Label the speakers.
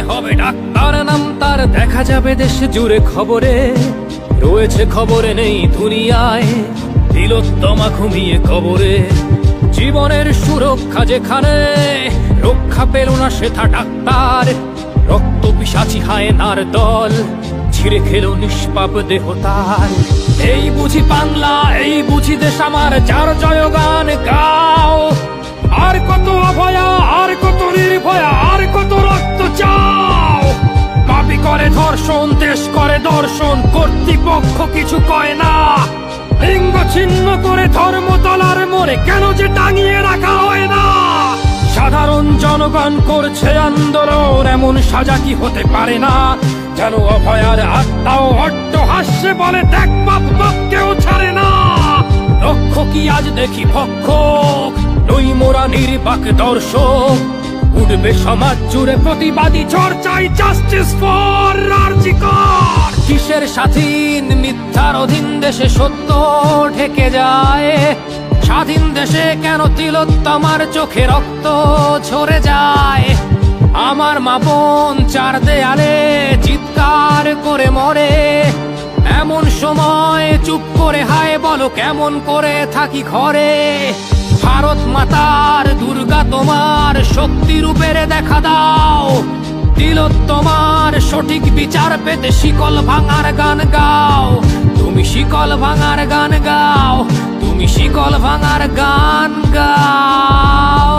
Speaker 1: হবে ডাক্তার নাম তার, দেখা যাবে দেশ জুড়ে খবরে, রয়েছে খবরে নেই দুনিয়ায় তিলোত্তমা ঘুমিয়ে কবরে। জীবনের সুরক্ষা যেখানে, রক্ষা পেল না সেথা ডাক্তার, রক্ত পিশাচি হায়নার দল ছিঁড়ে খেলো নিষ্পাপ দেহ তার। এই বুঝি বাংলা, এই বুঝি দেশ আমার, যার জয়গান গাও। আর কত অভয়া, আর কত নির্ভয়া, আর কত রক্ত চাও। পাপী করে ধর্ষণ, দেশ করে দর্শন, কর্তৃপক্ষ কিছু কয় না। লিঙ্গ ছিন্ন করে ধর্মতলার মোড়ে কেন যে টাঙিয়ে রাখা হয় না। সাধারণ জনগণ করছে আন্দোলন, এমন সাজা কি হতে পারে না। যেন অভয়ার আত্মাও অট্ট হাস্যে বলে, দেখ বাপ বাপ কেউ ছাড়ে না। লক্ষ কি আজ দেখি ভক্ষক, নই মোরা নির্বাক দর্শক। উঠবে সমাজ জুড়ে প্রতিবাদী চর্চাই, জাস্টিস ফর আরজি কর। কিসের স্বাধীন, মিথ্যার অধীন দেশে সত্য ঢেকে যায়। স্বাধীন দেশে কেন তিলোত্তমার চোখে রক্ত ঝরে যায়। আমার মা বোন চার দেয়ালে চিৎকার করে মরে, এমন সময় চুপ করে হায় বলো কেমন করে থাকি ঘরে। ভারত মাতার, দুর্গা তোমার শক্তি রূপের দেখা দাও। তিলোত্তমার সঠিক বিচার পেতে শিকল ভাঙার গান গাও। তুমি শিকল ভাঙার গান গাও, তুমি শিকল ভাঙার গান গাও।